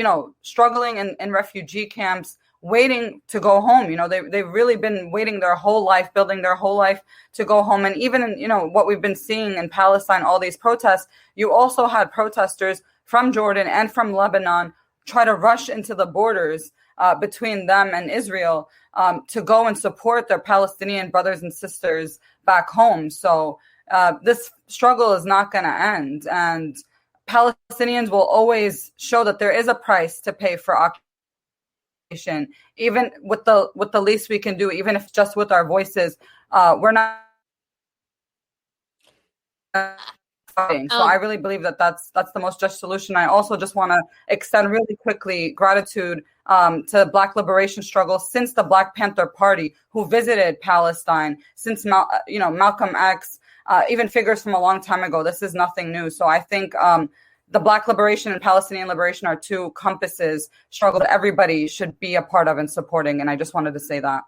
struggling in refugee camps, waiting to go home. They've really been waiting their whole life, building their whole life to go home. And even in, what we've been seeing in Palestine, all these protests, you also had protesters from Jordan and from Lebanon try to rush into the borders between them and Israel to go and support their Palestinian brothers and sisters back home. So this struggle is not going to end. And Palestinians will always show that there is a price to pay for occupation, even with the least we can do, even if just with our voices. We're not fighting. So I really believe that that's the most just solution. I also just want to extend really quickly gratitude to Black liberation struggle since the Black Panther Party, who visited Palestine, since Malcolm X, even figures from a long time ago. This is nothing new. So I think the Black liberation and Palestinian liberation are two compasses, struggle that everybody should be a part of and supporting. And I just wanted to say that.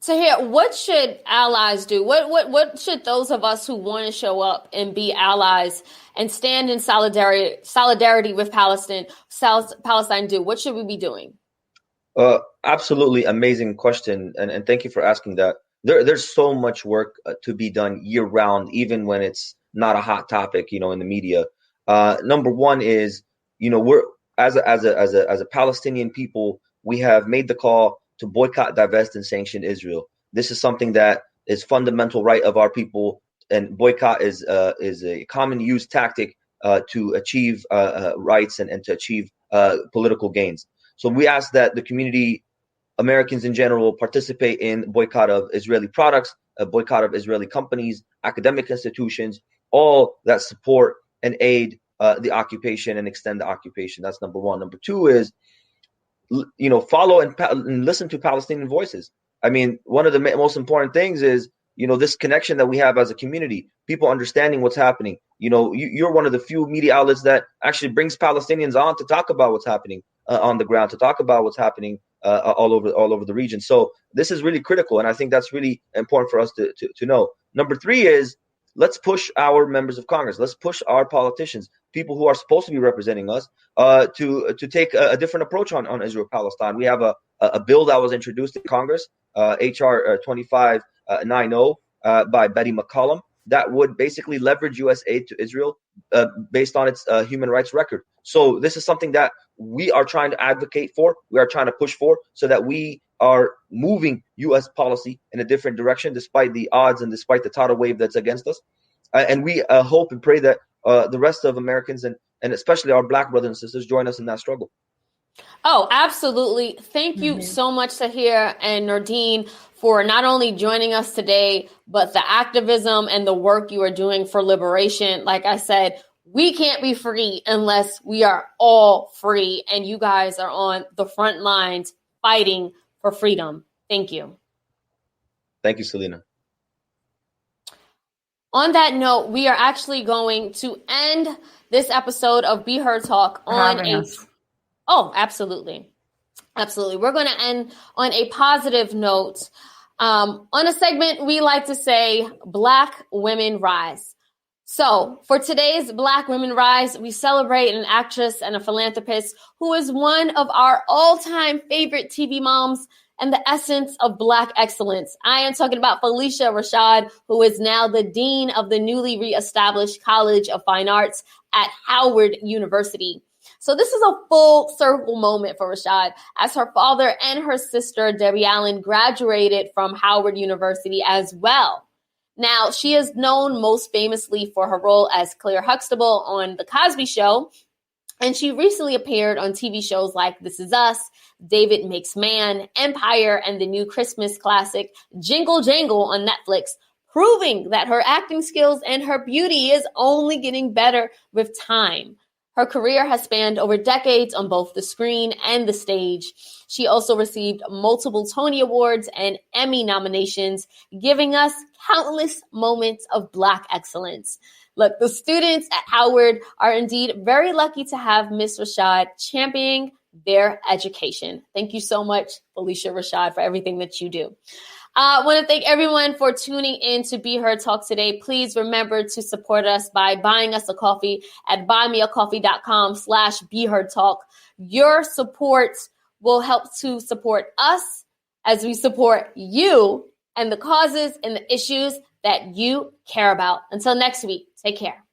Tahir, what should allies do? What should those of us who want to show up and be allies and stand in solidarity with Palestine do? What should we be doing? Absolutely amazing question. And thank you for asking that. There's so much work to be done year round, even when it's not a hot topic, in the media. Number one is, we're as a Palestinian people, we have made the call to boycott, divest, and sanction Israel. This is something that is fundamental right of our people, and boycott is a common used tactic to achieve rights and to achieve political gains. So we ask that the community, Americans in general, participate in boycott of Israeli products, a boycott of Israeli companies, academic institutions, all that support and aid the occupation and extend the occupation. That's number one. Number two is, follow and listen to Palestinian voices. I mean, one of the most important things is, this connection that we have as a community, people understanding what's happening. You're one of the few media outlets that actually brings Palestinians on to talk about what's happening on the ground, to talk about what's happening all over the region. So this is really critical, and I think that's really important for us to know. Number three is, let's push our members of Congress. Let's push our politicians, people who are supposed to be representing us, to take a different approach on Israel-Palestine. We have a bill that was introduced in Congress, HR 2590 by Betty McCollum, that would basically leverage U.S. aid to Israel based on its human rights record. So this is something that we are trying to advocate for. We are trying to push for, so that we are moving U.S. policy in a different direction, despite the odds and despite the tidal wave that's against us. And we hope and pray that the rest of Americans and especially our Black brothers and sisters join us in that struggle. Oh, absolutely. Thank you so much, Tahir and Nardine, for not only joining us today, but the activism and the work you are doing for liberation. Like I said, we can't be free unless we are all free. And you guys are on the front lines fighting for freedom. Thank you. Thank you, Selena. On that note, we are actually going to end this episode of Be Her Talk on Oh, absolutely. Absolutely. We're going to end on a positive note. On a segment we like to say, Black Women Rise. So for today's Black Women Rise, we celebrate an actress and a philanthropist who is one of our all-time favorite TV moms and the essence of Black excellence. I am talking about Phylicia Rashad, who is now the dean of the newly reestablished College of Fine Arts at Howard University. So this is a full circle moment for Rashad, as her father and her sister, Debbie Allen, graduated from Howard University as well. Now, she is known most famously for her role as Claire Huxtable on The Cosby Show, and she recently appeared on TV shows like This Is Us, David Makes Man, Empire, and the new Christmas classic Jingle Jangle on Netflix, proving that her acting skills and her beauty is only getting better with time. Her career has spanned over decades on both the screen and the stage. She also received multiple Tony Awards and Emmy nominations, giving us countless moments of Black excellence. Look, the students at Howard are indeed very lucky to have Miss Rashad championing their education. Thank you so much, Phylicia Rashad, for everything that you do. I want to thank everyone for tuning in to Be Her Talk today. Please remember to support us by buying us a coffee at buymeacoffee.com/BeHerTalk. Your support will help to support us as we support you and the causes and the issues that you care about. Until next week, take care.